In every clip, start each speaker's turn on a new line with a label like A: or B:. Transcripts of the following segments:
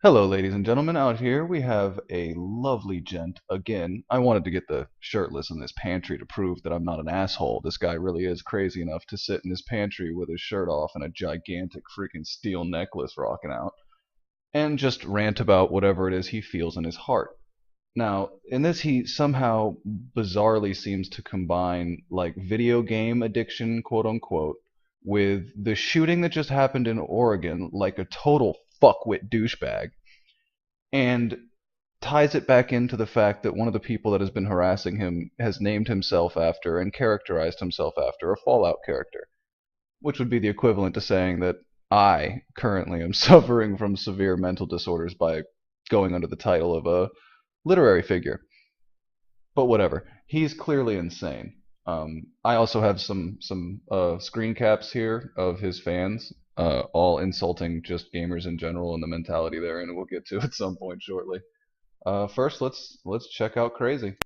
A: Hello, ladies and gentlemen. Out here we have a lovely gent again. I wanted to get the shirtless in this pantry to prove that I'm not an asshole. This guy really is crazy enough to sit in his pantry with his shirt off and a gigantic freaking steel necklace rocking out and just rant about whatever it is he feels in his heart. Now, in this, he somehow bizarrely seems to combine like video game addiction, quote unquote, with the shooting that just happened in Oregon, like a total fuckwit douchebag, and ties it back into the fact that one of the people that has been harassing him has named himself after and characterized himself after a Fallout character, which would be the equivalent to saying that I currently am suffering from severe mental disorders by going under the title of a literary figure. But whatever, he's clearly insane. I also have some screen caps here of his fans, all insulting just gamers in general and the mentality there, and we'll get to at some point shortly. First, let's check out Crazy.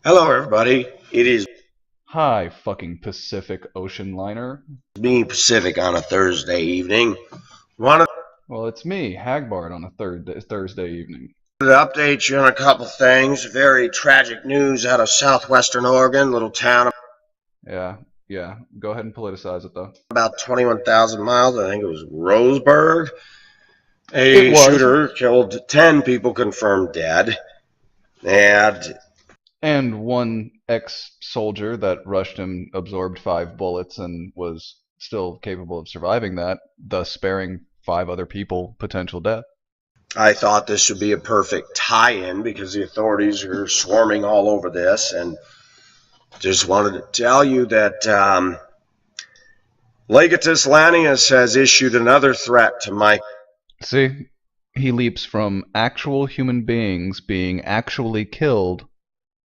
B: Hello, everybody. It is
A: Hi, fucking Pacific Ocean Liner.
B: me, Pacific, on a Thursday evening. Wanted
A: Well, it's me, Hagbard, on a Thursday evening.
B: to update you on a couple things. Very tragic news out of southwestern Oregon, little town
A: Yeah, yeah. Go ahead and politicize it though.
B: about 21,000 miles. I think it was Roseburg.
A: It
B: A
A: was.
B: shooter killed 10 people confirmed dead.
A: And one ex-soldier that rushed him absorbed 5 bullets and was still capable of surviving that, thus sparing 5 other people potential death.
B: I thought this would be a perfect tie-in because the authorities are swarming all over this, and just wanted to tell you that Legatus Lanius has issued another threat to my.
A: See, he leaps from actual human beings being actually killed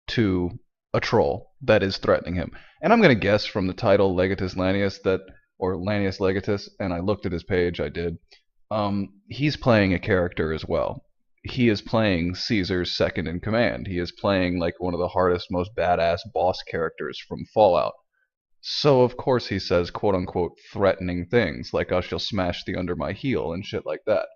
A: to a troll that is threatening him. And I'm going to guess from the title Legatus Lanius that, or Lanius Legatus, and I looked at his page, I did. He's playing a character as well. He is playing Caesar's second in command. He is playing like one of the hardest, most badass boss characters from Fallout. So of course he says quote unquote threatening things like I shall smash thee under my heel and shit like that.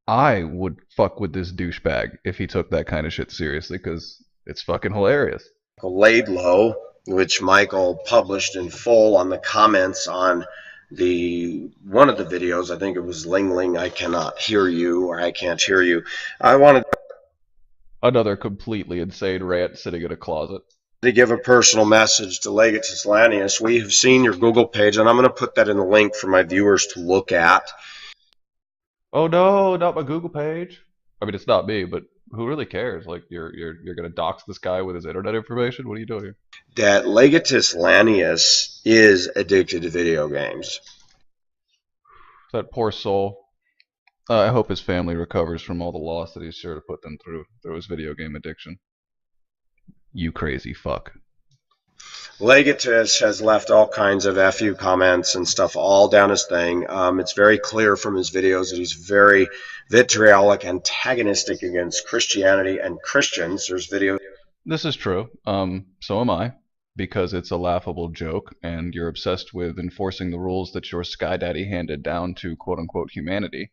A: I would fuck with this douchebag if he took that kind of shit seriously because it's fucking hilarious.
B: Laid low, which Michael published in full on the comments on the one of the videos. I think it was Ling Ling, I cannot hear you, or I can't hear you. I wanted
A: Another completely insane rant sitting in a closet.
B: to give a personal message to Legatus Lanius. We have seen your Google page, and I'm going to put that in the link for my viewers to look at.
A: Oh no, not my Google page. I mean, it's not me, but who really cares? Like, you're gonna dox this guy with his internet information? What are you doing here?
B: That Legatus Lanius is addicted to video games.
A: That poor soul. I hope his family recovers from all the loss that he's sure to put them through his video game addiction. You crazy fuck.
B: Legatus has left all kinds of FU comments and stuff all down his thing. It's very clear from his videos that he's very vitriolic, antagonistic against Christianity and Christians. There's videos.
A: This is true. So am I, because it's a laughable joke, and you're obsessed with enforcing the rules that your Sky Daddy handed down to quote unquote humanity.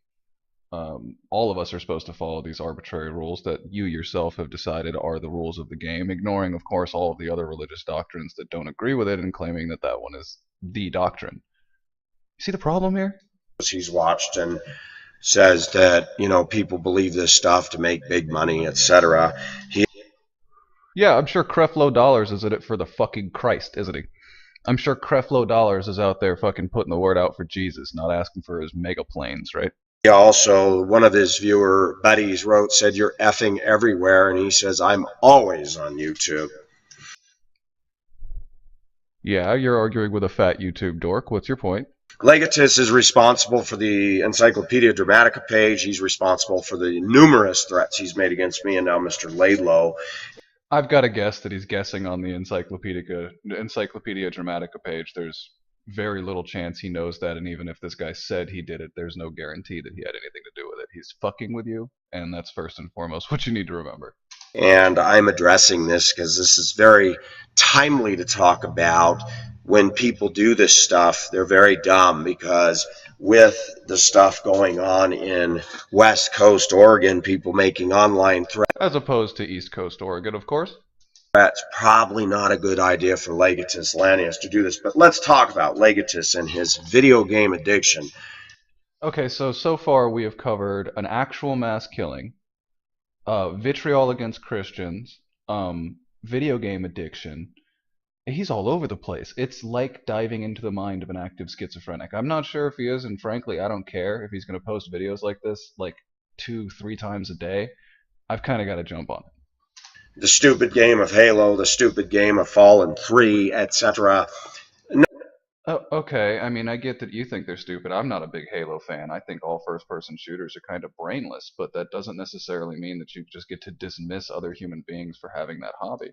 A: All of us are supposed to follow these arbitrary rules that you yourself have decided are the rules of the game, ignoring, of course, all of the other religious doctrines that don't agree with it and claiming that that one is the doctrine. You see the problem here?
B: He's watched and says that, people believe this stuff to make big money, etc.
A: Yeah, I'm sure Creflo Dollars is in it for the fucking Christ, isn't he? I'm sure Creflo Dollars is out there fucking putting the word out for Jesus, not asking for his mega planes, right?
B: He also, one of his viewer buddies said, "You're effing everywhere," and he says, "I'm always on YouTube."
A: Yeah, you're arguing with a fat YouTube dork. What's your point?
B: Legatus is responsible for the Encyclopedia Dramatica page. He's responsible for the numerous threats he's made against me and now Mr. Laidlow.
A: I've got to guess that he's guessing on the Encyclopedia Dramatica page. There's very little chance he knows that, and even if this guy said he did it, there's no guarantee that he had anything to do with it. He's fucking with you, and that's first and foremost what you need to remember.
B: And I'm addressing this because this is very timely to talk about. When people do this stuff, they're very dumb because with the stuff going on in West Coast Oregon, people making online threats.
A: As opposed to East Coast Oregon, of course.
B: Probably not a good idea for Legatus Lanius to do this, but let's talk about Legatus and his video game addiction.
A: Okay, so far we have covered an actual mass killing, vitriol against Christians, video game addiction. He's all over the place. It's like diving into the mind of an active schizophrenic. I'm not sure if he is, and frankly, I don't care if he's going to post videos like this like 2-3 times a day. I've kind of got to jump on it.
B: The stupid game of Halo, the stupid game of Fallen 3, etc.
A: Oh, okay, I mean, I get that you think they're stupid. I'm not a big Halo fan. I think all first-person shooters are kind of brainless, but that doesn't necessarily mean that you just get to dismiss other human beings for having that hobby.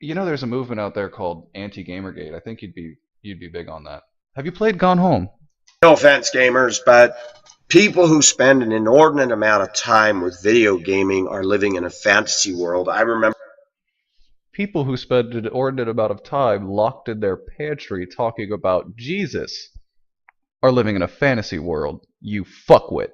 A: You know, there's a movement out there called Anti-Gamergate. I think you'd be big on that. Have you played Gone Home?
B: No offense, gamers, but people who spend an inordinate amount of time with video gaming are living in a fantasy world. I remember
A: People who spend an inordinate amount of time locked in their pantry talking about Jesus are living in a fantasy world. You fuckwit.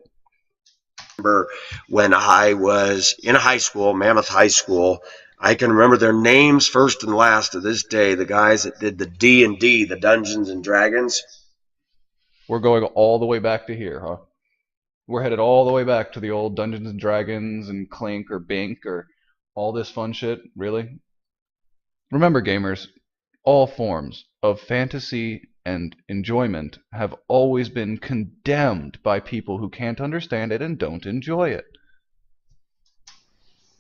B: when I was in high school, Mammoth High School. I can remember their names first and last to this day. The guys that did the D&D, the Dungeons and Dragons.
A: We're going all the way back to here, huh? We're headed all the way back to the old Dungeons and Dragons and Clink or Bink or all this fun shit, really? Remember, gamers, all forms of fantasy and enjoyment have always been condemned by people who can't understand it and don't enjoy it.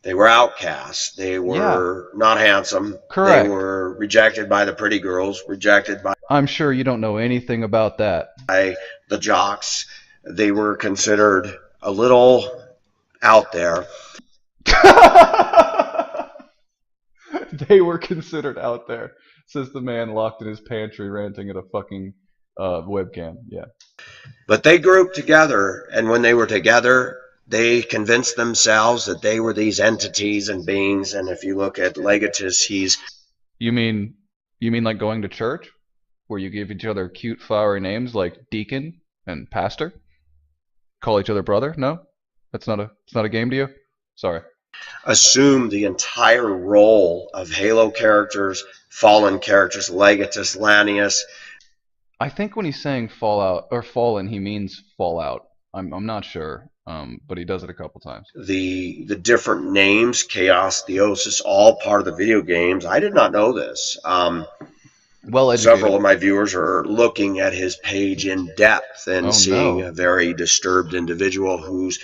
B: They were outcasts. They were not handsome.
A: Correct.
B: They were rejected by the pretty girls, rejected by
A: I'm sure you don't know anything about that.
B: the jocks. They were considered a little out there.
A: They were considered out there, says the man locked in his pantry ranting at a fucking webcam. Yeah.
B: But they grouped together, and when they were together, they convinced themselves that they were these entities and beings. And if you look at Legatus, he's...
A: You mean like going to church, where you give each other cute flowery names like deacon and pastor? Call each other brother? No? It's not a game to you? Sorry.
B: assumed the entire role of Halo characters, Fallen characters, Legatus, Lanius.
A: I think when he's saying Fallout or Fallen, he means Fallout. I'm not sure, but he does it a couple times.
B: The different names, Chaos, Theosis, all part of the video games. I did not know this.
A: Well,
B: several of my viewers are looking at his page in depth and seeing a very disturbed individual who's...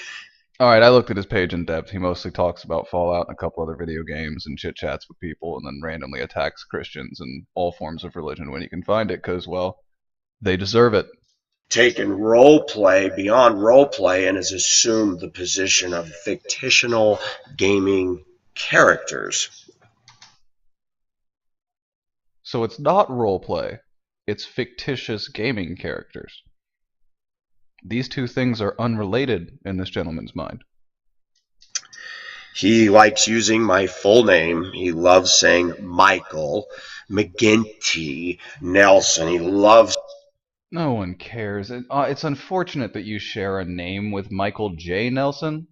A: All right, I looked at his page in depth. He mostly talks about Fallout and a couple other video games and chit-chats with people and then randomly attacks Christians and all forms of religion when he can find it because, well, they deserve it.
B: Taken role play beyond role play and has assumed the position of fictional gaming characters.
A: So it's not role play, it's fictitious gaming characters. These two things are unrelated in this gentleman's mind.
B: He likes using my full name. He loves saying Michael, McGinty, Nelson. He loves...
A: No one cares. It's unfortunate that you share a name with Michael J. Nelson,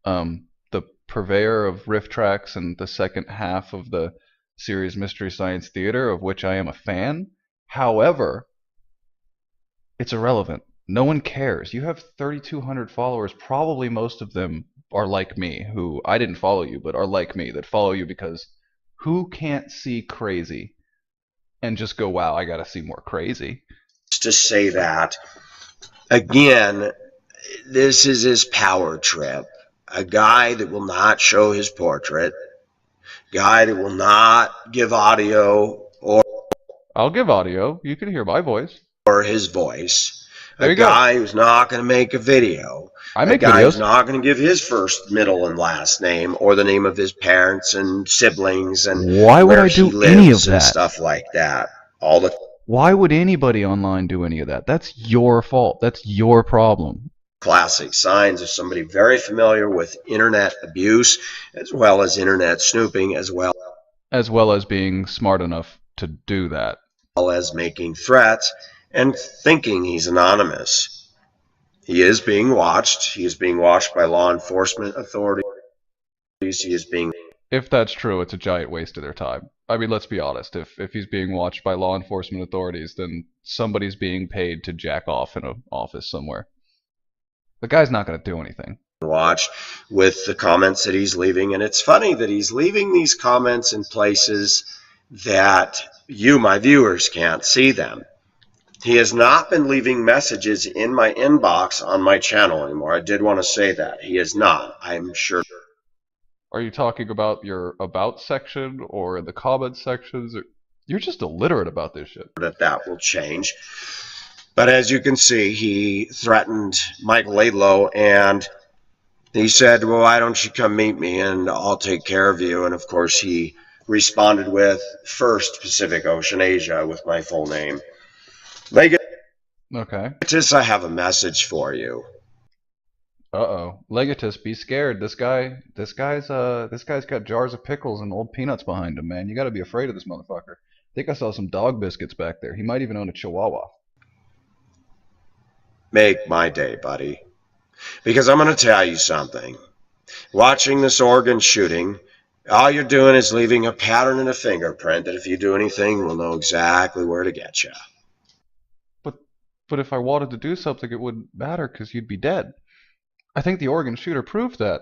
A: the purveyor of riff tracks and the second half of the series Mystery Science Theater, of which I am a fan. However, it's irrelevant. No one cares. You have 3,200 followers. Probably most of them are like me, who I didn't follow you, but are like me, that follow you because who can't see crazy and just go, wow, I gotta see more crazy?
B: To say that, again, this is his power trip. A guy that will not show his portrait, guy that will not give audio or...
A: I'll give audio. You can hear my voice.
B: Or his voice.
A: There
B: a guy who's not going to make a video.
A: I make
B: videos.
A: Who's
B: not going to give his first, middle, and last name or the name of his parents and siblings and
A: why would
B: where
A: I
B: he
A: do
B: lives
A: any of
B: and
A: that?
B: Stuff like that. All the...
A: Why would anybody online do any of that? That's your fault. That's your problem.
B: Classic signs of somebody very familiar with internet abuse as well as internet snooping as well
A: as being smart enough to do that.
B: As making threats. and thinking he's anonymous. He is being watched. He is being watched by law enforcement authorities. He is being
A: If that's true, it's a giant waste of their time. I mean, let's be honest. If he's being watched by law enforcement authorities, then somebody's being paid to jack off in an office somewhere. The guy's not going to do anything.
B: watched with the comments that he's leaving. And it's funny that he's leaving these comments in places that you, my viewers, can't see them. He has not been leaving messages in my inbox on my channel anymore. I did want to say that. He is not. I'm sure.
A: Are you talking about your about section or the comment sections? You're just illiterate about this shit.
B: That will change. But as you can see, he threatened Mike Laidlow, and he said, well, why don't you come meet me and I'll take care of you. And of course, he responded with First Pacific Ocean Asia with my full name.
A: Okay.
B: Legatus, I have a message for you.
A: Uh-oh. Legatus, be scared. This guy's got jars of pickles and old peanuts behind him, man. You gotta be afraid of this motherfucker. I think I saw some dog biscuits back there. He might even own a chihuahua.
B: Make my day, buddy. Because I'm going to tell you something. Watching this Oregon shooting, all you're doing is leaving a pattern and a fingerprint that if you do anything, we'll know exactly where to get you.
A: But if I wanted to do something, it wouldn't matter because you'd be dead. I think the Oregon shooter proved that.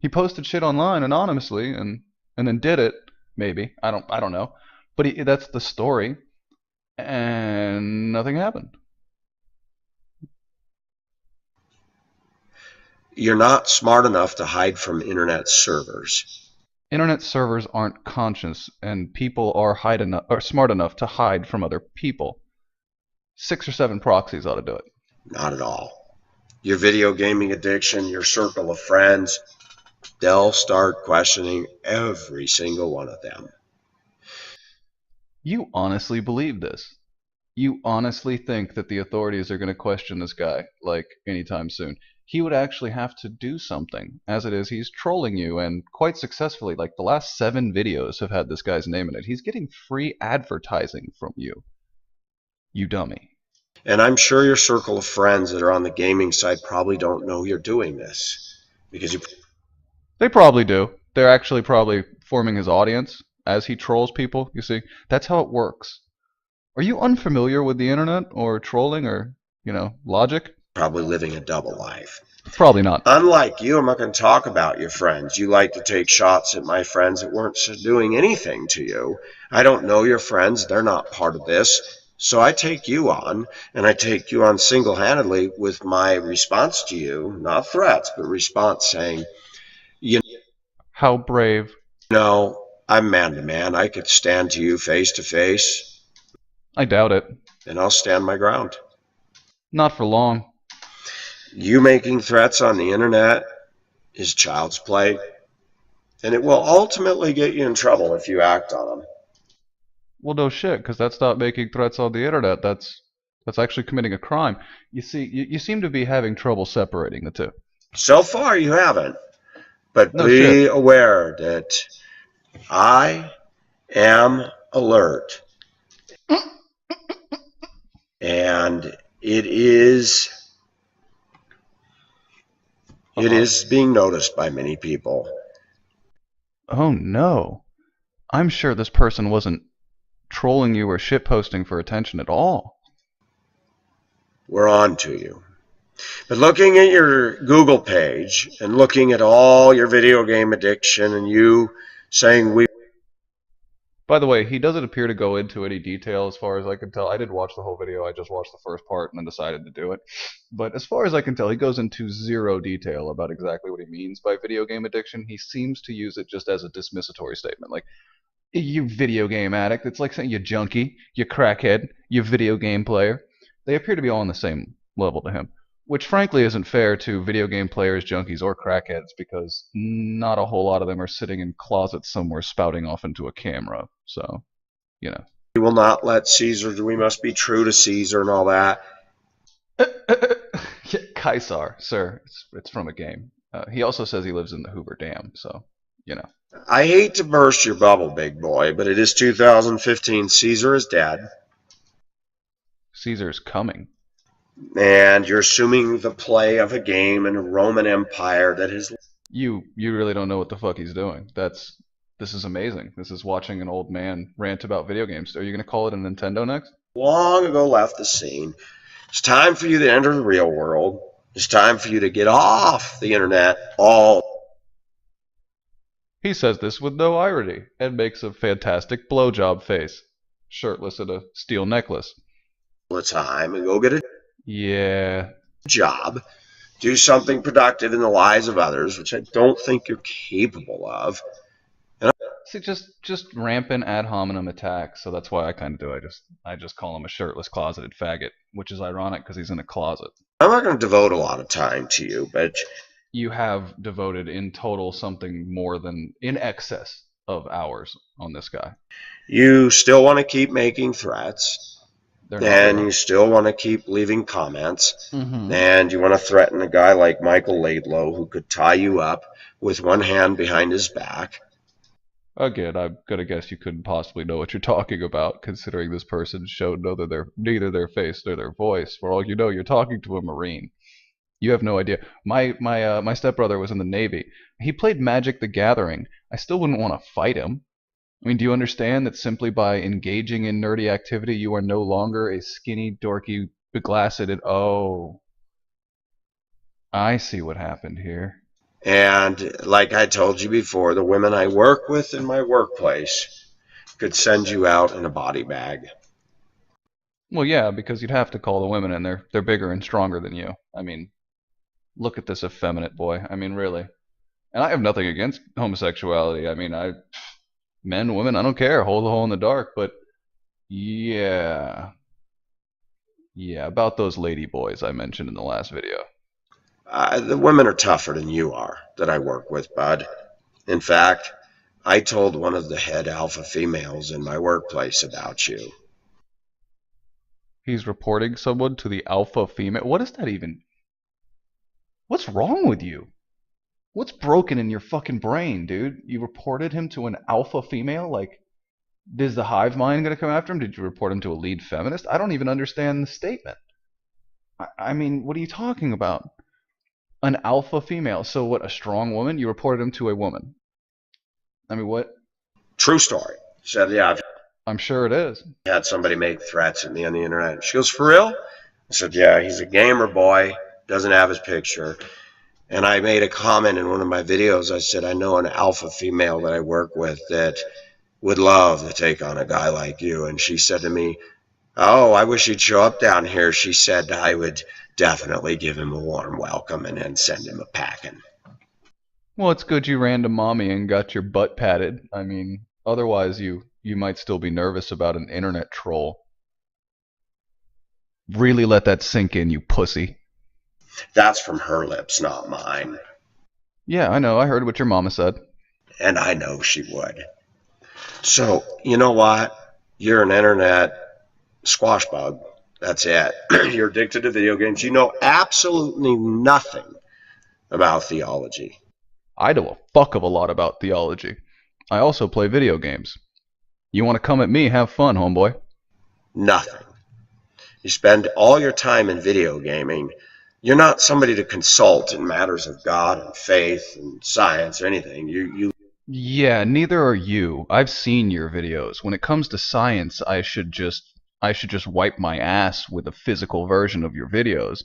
A: He posted shit online anonymously and then did it. Maybe I don't know. But that's the story, and nothing happened.
B: You're not smart enough to hide from internet servers.
A: Internet servers aren't conscious, and people are smart enough to hide from other people. 6 or 7 proxies ought to do it.
B: Not at all. Your video gaming addiction, your circle of friends, they'll start questioning every single one of them.
A: You honestly believe this? You honestly think that the authorities are going to question this guy, like, anytime soon? He would actually have to do something. As it is, he's trolling you, and quite successfully. Like, the last 7 videos have had this guy's name in it. He's getting free advertising from you. You dummy.
B: And I'm sure your circle of friends that are on the gaming side probably don't know you're doing this. Because
A: They probably do. They're actually probably forming his audience as he trolls people, you see. That's how it works. Are you unfamiliar with the internet or trolling or, logic?
B: probably living a double life.
A: Probably not.
B: Unlike you, I'm not going to talk about your friends. You like to take shots at my friends that weren't doing anything to you. I don't know your friends. They're not part of this. So I take you on, and I take you on single-handedly with my response to you, not threats, but response saying,
A: How brave.
B: I'm man to man. I could stand to you face to face,
A: I doubt it.
B: and I'll stand my ground.
A: Not for long.
B: You making threats on the internet is child's play, and it will ultimately get you in trouble if you act on them.
A: Well, no shit, because that's not making threats on the internet. That's actually committing a crime. You see, you seem to be having trouble separating the two.
B: So far, you haven't. But
A: No
B: be
A: shit.
B: aware that I am alert. And it is being noticed by many people.
A: Oh no. I'm sure this person wasn't trolling you or shitposting for attention at all.
B: We're on to you. But looking at your Google page and looking at all your video game addiction and you saying we...
A: By the way, he doesn't appear to go into any detail as far as I can tell. I didn't watch the whole video. I just watched the first part and then decided to do it. But as far as I can tell, he goes into zero detail about exactly what he means by video game addiction. He seems to use it just as a dismissatory statement. Like, you video game addict. It's like saying you junkie, you crackhead, you video game player. They appear to be all on the same level to him. Which frankly isn't fair to video game players, junkies, or crackheads because not a whole lot of them are sitting in closets somewhere spouting off into a camera. So,
B: We will not let Caesar, we must be true to Caesar and all that.
A: Caesar, sir. It's from a game. He also says he lives in the Hoover Dam, so,
B: I hate to burst your bubble, big boy, but it is 2015. Caesar is dead.
A: Caesar's coming.
B: And you're assuming the play of a game in a Roman Empire that has
A: You really don't know what the fuck he's doing. This is amazing. This is watching an old man rant about video games. Are you gonna call it a Nintendo next?
B: long ago left the scene. It's time for you to enter the real world. It's time for you to get off the internet all
A: He says this with no irony and makes a fantastic blowjob face, shirtless in a steel necklace.
B: the time and go get a
A: Yeah.
B: job. Do something productive in the lives of others, which I don't think you're capable of.
A: See, just rampant ad hominem attacks. So that's why I kind of do. I just call him a shirtless closeted faggot, which is ironic because he's in a closet.
B: I'm not going to devote a lot of time to you, but
A: You have devoted in total something more than in excess of hours on this guy.
B: you still want to keep making threats,
A: They're not
B: and
A: real.
B: you still want to keep leaving comments,
A: Mm-hmm.
B: and you want to threaten a guy like Michael Laidlow who could tie you up with one hand behind his back.
A: Again, I'm gonna guess you couldn't possibly know what you're talking about, considering this person showed neither their face nor their voice. For all you know, you're talking to a Marine. You have no idea. My stepbrother was in the Navy. He played Magic the Gathering. I still wouldn't want to fight him. I mean, do you understand that simply by engaging in nerdy activity, you are no longer a skinny, dorky, beglassed, oh, I see what happened here.
B: And like I told you before, the women I work with in my workplace could send you out in a body bag.
A: Well, yeah, because you'd have to call the women in. They're bigger and stronger than you. I mean, look at this effeminate boy. I mean, really. And I have nothing against homosexuality. I mean, men, women, I don't care. Hold the hole in the dark. But yeah, yeah, about those lady boys I mentioned in the last video.
B: The women are tougher than you are that I work with, bud. In fact, I told one of the head alpha females in my workplace about you.
A: He's reporting someone to the alpha female. What is that even? What's wrong with you? What's broken in your fucking brain, dude? You reported him to an alpha female? Like, is the hive mind gonna come after him? Did you report him to a lead feminist? I don't even understand the statement. I mean, what are you talking about? An alpha female. So what, a strong woman? You reported him to a woman. I mean, what?
B: True story. She said, yeah, I've
A: I'm sure it is.
B: had somebody make threats at me on the internet. She goes, for real? I said, yeah, he's a gamer boy, doesn't have his picture. And I made a comment in one of my videos. I said, I know an alpha female that I work with that would love to take on a guy like you. And she said to me, oh, I wish you'd show up down here. She said I would definitely give him a warm welcome and then send him a packing.
A: Well, it's good you ran to mommy and got your butt patted. I mean, otherwise you might still be nervous about an internet troll. Really let that sink in, you pussy.
B: That's from her lips, not mine.
A: Yeah, I know. I heard what your mama said.
B: And I know she would. So, you know what? You're an internet squash bug. That's it. You're addicted to video games. You know absolutely nothing about theology.
A: I know a fuck of a lot about theology. I also play video games. You want to come at me, have fun, homeboy.
B: Nothing. You spend all your time in video gaming. You're not somebody to consult in matters of God and faith and science or anything.
A: Yeah, neither are you. I've seen your videos. When it comes to science, I should just wipe my ass with a physical version of your videos.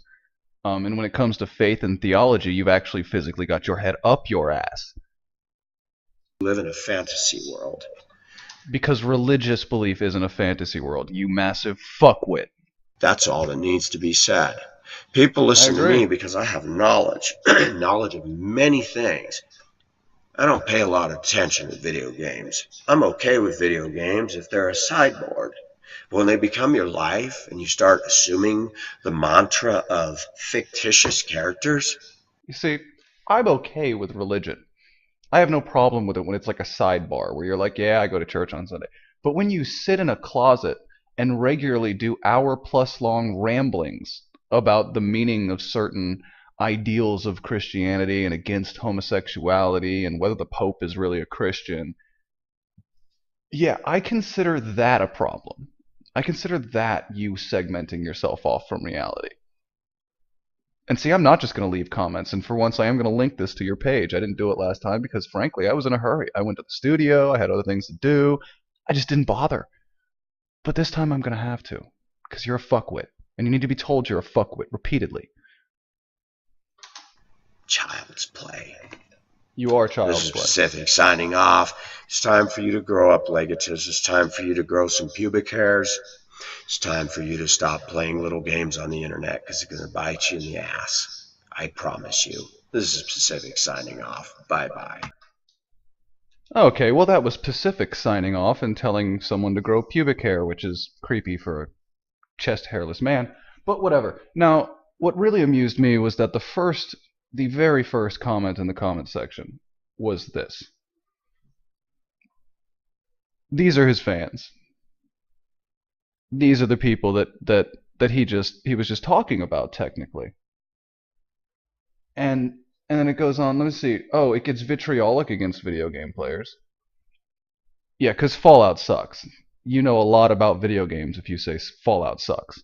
A: And when it comes to faith and theology, you've actually physically got your head up your ass.
B: live in a fantasy world.
A: Because religious belief isn't a fantasy world, you massive fuckwit.
B: That's all that needs to be said. People
A: I
B: listen to
A: agree.
B: me because I have knowledge, knowledge of many things. I don't pay a lot of attention to video games. I'm okay with video games if they're a sideboard. But when they become your life and you start assuming the mantra of fictitious characters,
A: You see, I'm okay with religion. I have no problem with it when it's like a sidebar where you're like, yeah, I go to church on Sunday. But when you sit in a closet and regularly do hour-plus long ramblings about the meaning of certain ideals of Christianity and against homosexuality and whether the Pope is really a Christian, yeah, I consider that a problem. I consider that you segmenting yourself off from reality. And see, I'm not just going to leave comments, and for once I am going to link this to your page. I didn't do it last time because, frankly, I was in a hurry. I went to the studio, I had other things to do. I just didn't bother. But this time I'm going to have to, because you're a fuckwit, and you need to be told you're a fuckwit repeatedly.
B: Child's play.
A: You are
B: This
A: child's
B: is
A: play.
B: Pacific signing off. It's time for you to grow up, Legatus. It's time for you to grow some pubic hairs. It's time for you to stop playing little games on the internet because it's going to bite you in the ass. I promise you. This is Pacific signing off. Bye-bye.
A: Okay, well that was Pacific signing off and telling someone to grow pubic hair, which is creepy for a chest hairless man, but whatever. Now, what really amused me was that the very first comment in the comment section was this. These are his fans. These are the people that he was just talking about technically. And then it goes on, let me see. Oh, it gets vitriolic against video game players. Yeah, 'cause Fallout sucks. You know a lot about video games if you say Fallout sucks.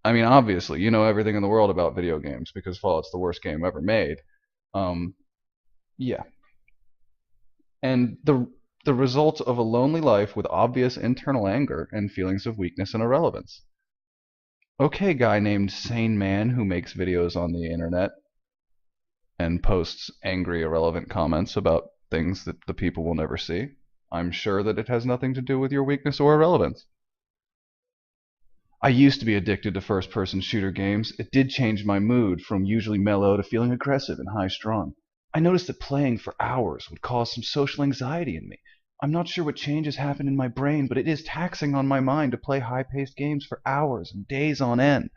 A: I mean, obviously, you know everything in the world about video games because Fallout's the worst game ever made. Um, yeah. And the result of a lonely life with obvious internal anger and feelings of weakness and irrelevance. Okay, guy named Sane Man who makes videos on the internet and posts angry, irrelevant comments about things that the people will never see. I'm sure that it has nothing to do with your weakness or irrelevance. I used to be addicted to first-person shooter games. It did change my mood from usually mellow to feeling aggressive and high-strung. I noticed that playing for hours would cause some social anxiety in me. I'm not sure what changes happened in my brain, but it is taxing on my mind to play high-paced games for hours and days on end.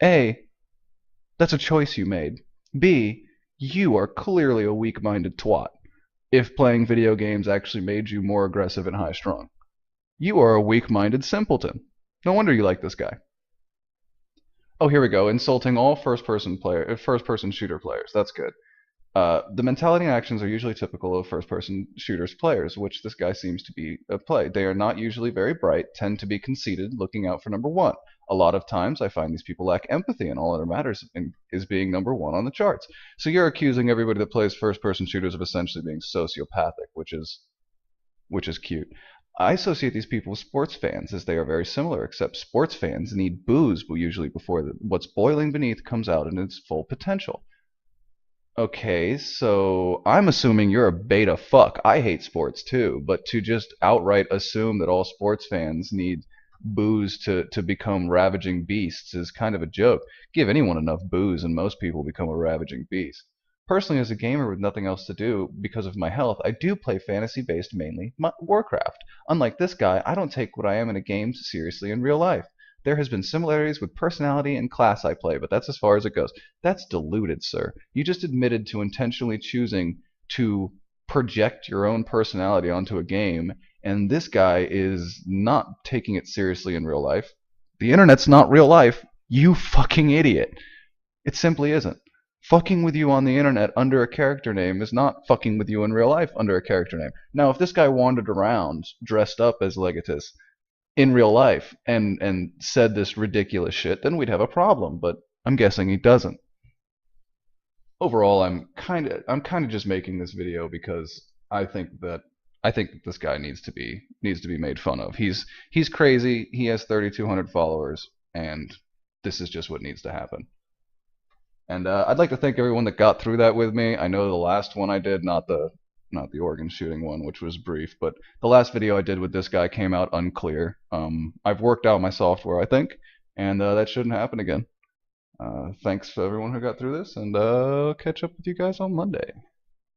A: A. That's a choice you made. B. You are clearly a weak-minded twat, if playing video games actually made you more aggressive and high-strung. You are a weak-minded simpleton. No wonder you like this guy. Oh, here we go. Insulting all first-person shooter players. That's good. The mentality and actions are usually typical of first-person shooters players, which this guy seems to be a play. They are not usually very bright, tend to be conceited, looking out for number one. A lot of times I find these people lack empathy, and all that matters is being number one on the charts. So you're accusing everybody that plays first-person shooters of essentially being sociopathic, which is cute. I associate these people with sports fans, as they are very similar, except sports fans need booze usually before what's boiling beneath comes out in its full potential. Okay, so I'm assuming you're a beta fuck. I hate sports too, but to just outright assume that all sports fans need booze to become ravaging beasts is kind of a joke. Give anyone enough booze and most people become a ravaging beast. Personally, as a gamer with nothing else to do because of my health, I do play fantasy-based mainly Warcraft. Unlike this guy, I don't take what I am in a game seriously in real life. There has been similarities with personality and class I play, but that's as far as it goes. That's deluded, sir. You just admitted to intentionally choosing to project your own personality onto a game, and this guy is not taking it seriously in real life. The internet's not real life. You fucking idiot. It simply isn't. Fucking with you on the internet under a character name is not fucking with you in real life under a character name. Now, if this guy wandered around dressed up as Legatus in real life and said this ridiculous shit, then we'd have a problem, but I'm guessing he doesn't. Overall, I'm kind of just making this video because I think that this guy needs to be made fun of. He's crazy. He has 3,200 followers, and this is just what needs to happen. And I'd like to thank everyone that got through that with me. I know the last one I did, not the organ shooting one, which was brief, but the last video I did with this guy came out unclear. I've worked out my software, I think, and that shouldn't happen again. Thanks for everyone who got through this, and I'll catch up with you guys on Monday.